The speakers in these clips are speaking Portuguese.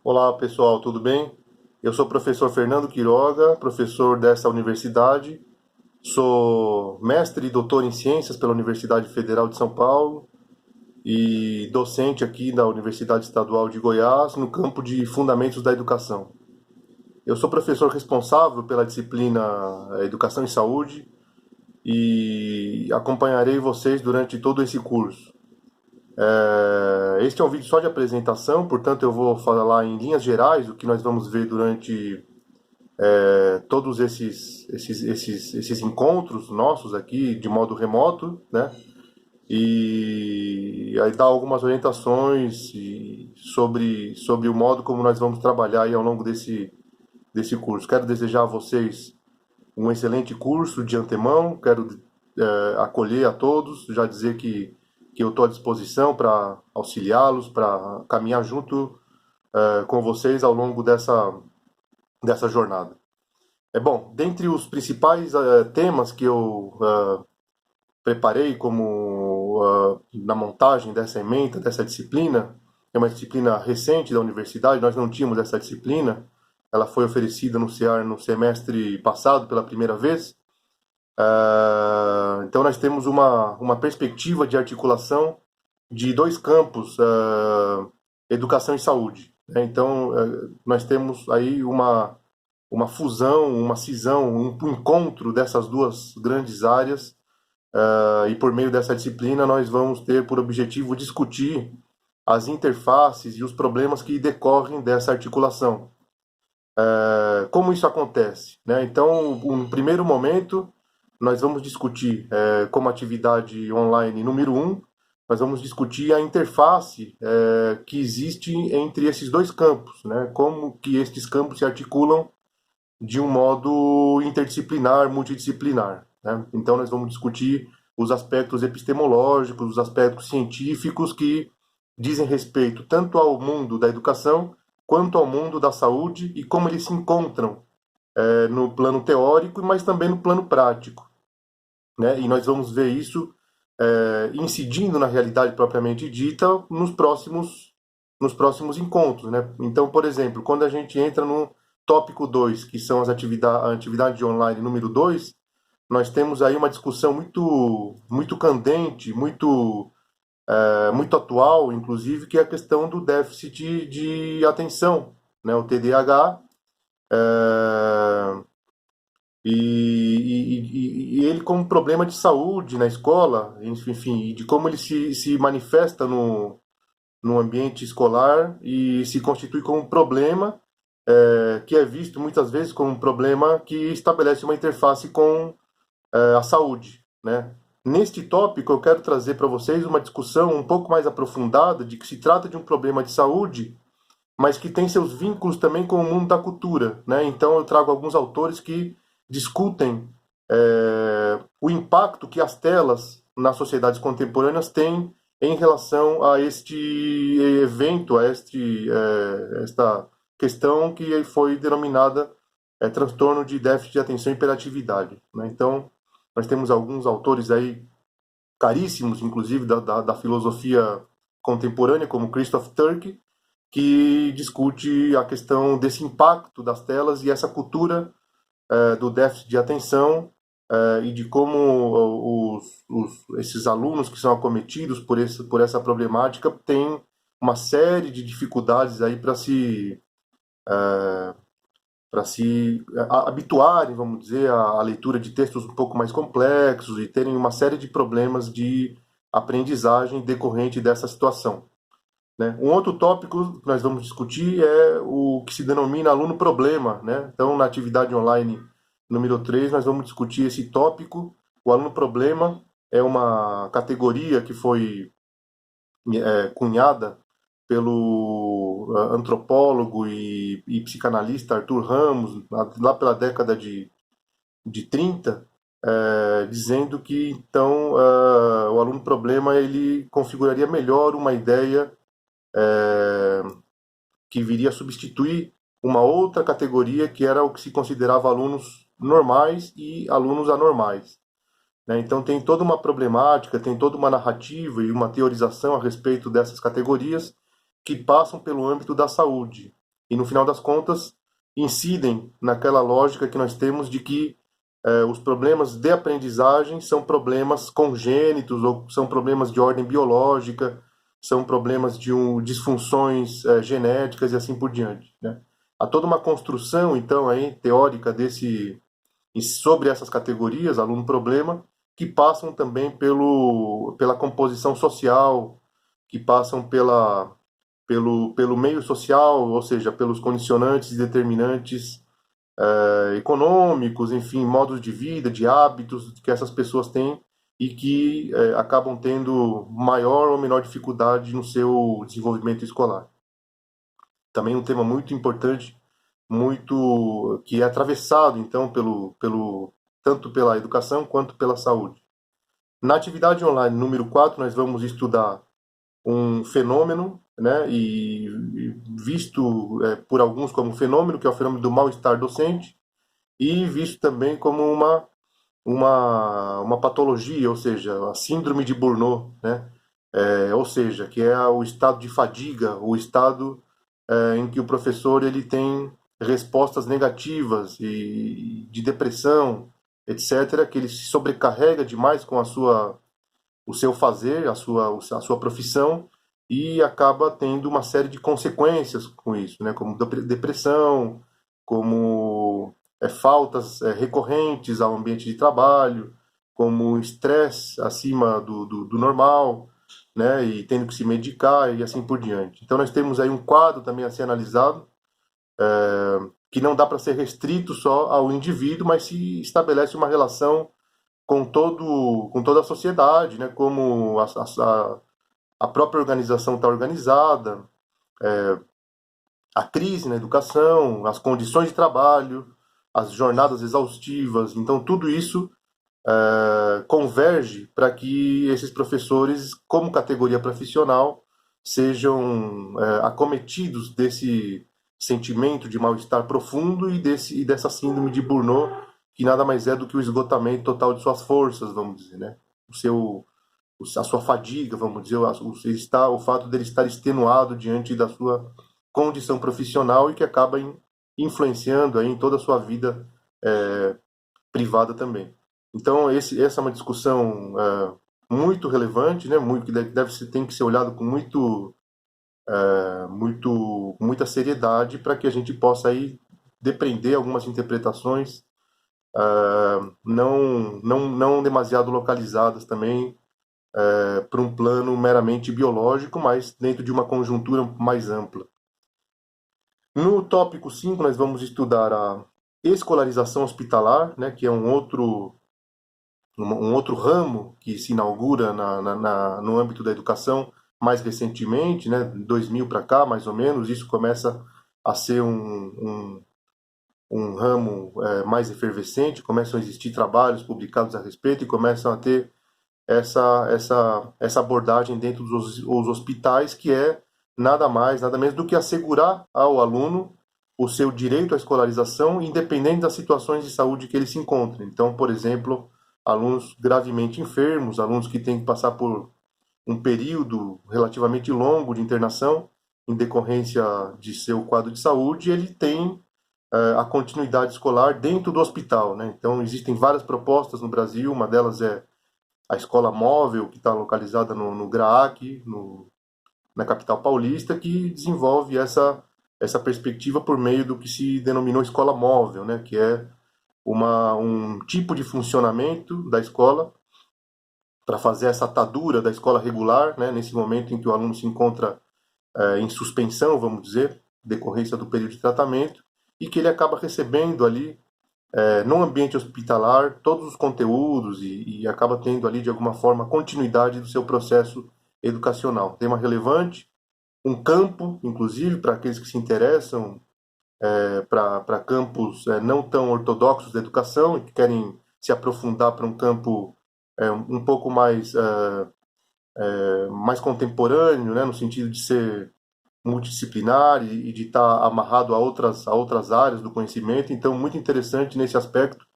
Olá pessoal, tudo bem? Eu sou o professor Fernando Quiroga, professor dessa universidade. Sou mestre e doutor em ciências pela Universidade Federal de São Paulo e docente aqui da Universidade Estadual de Goiás, no campo de Fundamentos da Educação. Eu sou professor responsável pela disciplina Educação e Saúde e acompanharei vocês durante todo esse curso. Este é um vídeo só de apresentação, portanto eu vou falar em linhas gerais o que nós vamos ver durante todos esses encontros nossos aqui de modo remoto, né? E aí dar algumas orientações sobre o modo como nós vamos trabalhar aí ao longo desse curso. Quero desejar a vocês um excelente curso de antemão, quero acolher a todos, já dizer que eu estou à disposição para auxiliá-los, para caminhar junto com vocês ao longo dessa jornada. Bom, dentre os principais temas que eu preparei como na montagem dessa ementa, dessa disciplina, é uma disciplina recente da universidade, nós não tínhamos essa disciplina, ela foi oferecida no CEAR no semestre passado pela primeira vez. Então nós temos uma perspectiva de articulação de dois campos, educação e saúde, né? Então nós temos aí uma fusão, uma cisão, um encontro dessas duas grandes áreas, e por meio dessa disciplina nós vamos ter por objetivo discutir as interfaces e os problemas que decorrem dessa articulação. Como isso acontece, né? Então, um primeiro momento, nós vamos discutir como atividade online número um, nós vamos discutir a interface que existe entre esses dois campos, né? Como que estes campos se articulam de um modo interdisciplinar, multidisciplinar, né? Então nós vamos discutir os aspectos epistemológicos, os aspectos científicos que dizem respeito tanto ao mundo da educação quanto ao mundo da saúde e como eles se encontram no plano teórico, mas também no plano prático, né? E nós vamos ver isso incidindo na realidade propriamente dita nos próximos encontros, né? Então, por exemplo, quando a gente entra no tópico 2, que são a atividade online número 2, nós temos aí uma discussão muito candente, muito atual, inclusive, que é a questão do déficit de atenção, né? O TDAH, e ele como problema de saúde na escola, enfim, e de como ele se manifesta no ambiente escolar e se constitui como um problema que é visto muitas vezes como um problema que estabelece uma interface com a saúde, né? Neste tópico, eu quero trazer para vocês uma discussão um pouco mais aprofundada de que se trata de um problema de saúde, mas que tem seus vínculos também com o mundo da cultura, né? Então, eu trago alguns autores que discutem o impacto que as telas nas sociedades contemporâneas têm em relação a este evento, esta questão que foi denominada transtorno de déficit de atenção e hiperatividade, né? Então, nós temos alguns autores aí caríssimos, inclusive da filosofia contemporânea, como Christoph Turk, que discute a questão desse impacto das telas e essa cultura do déficit de atenção e de como esses alunos que são acometidos por essa problemática têm uma série de dificuldades aí para se habituarem, vamos dizer, à leitura de textos um pouco mais complexos e terem uma série de problemas de aprendizagem decorrente dessa situação, né? Um outro tópico que nós vamos discutir é o que se denomina aluno problema, né? Então, na atividade online número 3, nós vamos discutir esse tópico. O aluno problema é uma categoria que foi cunhada pelo antropólogo e psicanalista Arthur Ramos, lá pela década de 30, dizendo que então o aluno problema ele configuraria melhor uma ideia que viria a substituir uma outra categoria que era o que se considerava alunos normais e alunos anormais, né? Então tem toda uma problemática, tem toda uma narrativa e uma teorização a respeito dessas categorias que passam pelo âmbito da saúde. e no final das contas incidem naquela lógica que nós temos de que os problemas de aprendizagem são problemas congênitos ou são problemas de ordem biológica, são problemas de disfunções genéticas e assim por diante, né? Há toda uma construção, então, aí, teórica sobre essas categorias, aluno-problema, que passam também pela composição social, que passam pelo meio social, ou seja, pelos condicionantes e determinantes econômicos, enfim, modos de vida, de hábitos que essas pessoas têm e que acabam tendo maior ou menor dificuldade no seu desenvolvimento escolar. Também um tema muito importante, muito que é atravessado então tanto pela educação quanto pela saúde. Na atividade online número 4, nós vamos estudar um fenômeno, né, e visto por alguns como um fenômeno, que é o fenômeno do mal-estar docente, e visto também como uma patologia, ou seja, a síndrome de Burnout, né, ou seja, que é o estado de fadiga, o estado em que o professor ele tem respostas negativas e de depressão, etc., que ele se sobrecarrega demais com o seu fazer, a sua profissão, e acaba tendo uma série de consequências com isso, né? Como depressão, como faltas recorrentes ao ambiente de trabalho, como estresse acima do normal, né? E tendo que se medicar e assim por diante. Então nós temos aí um quadro também a ser analisado, que não dá para ser restrito só ao indivíduo, mas se estabelece uma relação com toda a sociedade, né? Como a própria organização está organizada, a crise na educação, as condições de trabalho, as jornadas exaustivas. Então, tudo isso converge para que esses professores, como categoria profissional, sejam acometidos desse sentimento de mal-estar profundo e dessa síndrome de Burnout, que nada mais é do que o esgotamento total de suas forças, vamos dizer, né? A sua fadiga, vamos dizer, o fato dele estar extenuado diante da sua condição profissional e que acaba influenciando aí em toda a sua vida privada também. Então, essa é uma discussão muito relevante, né? Muito que tem que ser olhado com muita seriedade para que a gente possa aí depreender algumas interpretações não demasiado localizadas também para um plano meramente biológico, mas dentro de uma conjuntura mais ampla. No tópico 5, nós vamos estudar a escolarização hospitalar, né, que é um outro ramo que se inaugura no âmbito da educação mais recentemente, né, 2000 para cá, mais ou menos. Isso começa a ser um ramo mais efervescente, começam a existir trabalhos publicados a respeito e começam a ter essa abordagem dentro dos hospitais, que é nada mais, nada menos do que assegurar ao aluno o seu direito à escolarização, independente das situações de saúde que ele se encontre. Então, por exemplo, alunos gravemente enfermos, alunos que têm que passar por um período relativamente longo de internação em decorrência de seu quadro de saúde, ele tem a continuidade escolar dentro do hospital, né? Então, existem várias propostas no Brasil, uma delas é a escola móvel, que está localizada no GRAAC, na capital paulista, que desenvolve essa perspectiva por meio do que se denominou escola móvel, né? Que é um tipo de funcionamento da escola para fazer essa atadura da escola regular, né? Nesse momento em que o aluno se encontra em suspensão, vamos dizer, decorrência do período de tratamento, e que ele acaba recebendo ali no ambiente hospitalar todos os conteúdos e acaba tendo ali de alguma forma continuidade do seu processo educacional. Tema relevante, um campo, inclusive, para aqueles que se interessam para campos não tão ortodoxos da educação e que querem se aprofundar para um campo um pouco mais contemporâneo, né, no sentido de ser multidisciplinar e de estar amarrado a outras áreas do conhecimento. Então, muito interessante nesse aspecto,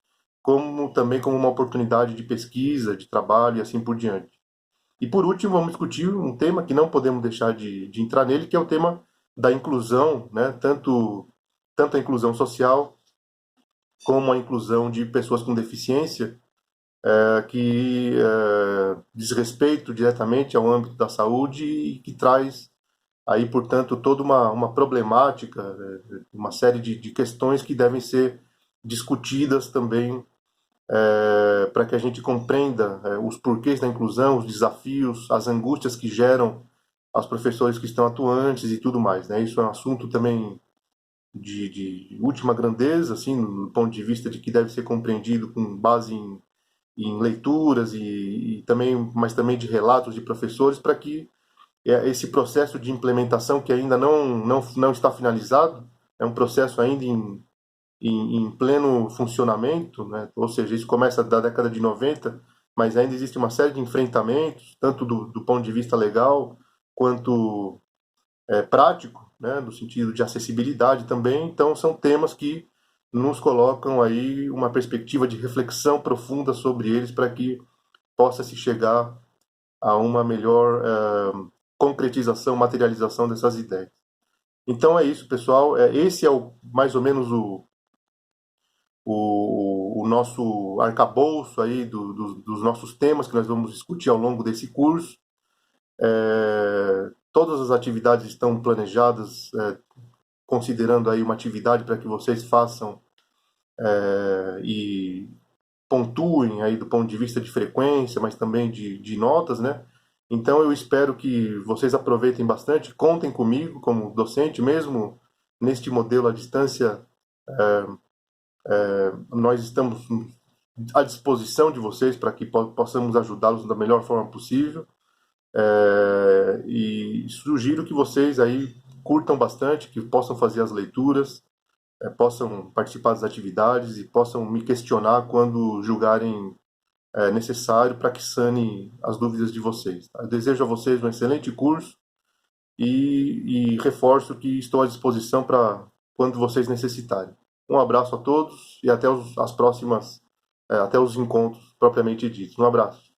também como uma oportunidade de pesquisa, de trabalho e assim por diante. E por último, vamos discutir um tema que não podemos deixar de entrar nele, que é o tema da inclusão, né, tanto a inclusão social como a inclusão de pessoas com deficiência, que diz respeito diretamente ao âmbito da saúde e que traz aí, portanto, toda uma problemática, uma série de questões que devem ser discutidas também, para que a gente compreenda os porquês da inclusão, os desafios, as angústias que geram aos professores que estão atuantes e tudo mais, né? Isso é um assunto também de última grandeza, assim, no ponto de vista de que deve ser compreendido com base em leituras e também, mas também de relatos de professores, para que esse processo de implementação que ainda não está finalizado, é um processo ainda em pleno funcionamento, né? Ou seja, isso começa da década de 90, mas ainda existe uma série de enfrentamentos, tanto do ponto de vista legal, quanto prático, né? No sentido de acessibilidade também. Então, são temas que nos colocam aí uma perspectiva de reflexão profunda sobre eles para que possa se chegar a uma melhor concretização, materialização dessas ideias. Então é isso, pessoal. Esse é mais ou menos o nosso arcabouço aí dos nossos temas que nós vamos discutir ao longo desse curso. Todas as atividades estão planejadas, considerando aí uma atividade para que vocês façam e pontuem aí do ponto de vista de frequência, mas também de notas, né? Então eu espero que vocês aproveitem bastante, contem comigo como docente, mesmo neste modelo à distância, nós estamos à disposição de vocês para que possamos ajudá-los da melhor forma possível. E sugiro que vocês aí curtam bastante, que possam fazer as leituras, possam participar das atividades e possam me questionar quando julgarem necessário para que sane as dúvidas de vocês. Tá? Eu desejo a vocês um excelente curso e reforço que estou à disposição para quando vocês necessitarem. Um abraço a todos e até as próximas, até os encontros propriamente ditos. Um abraço.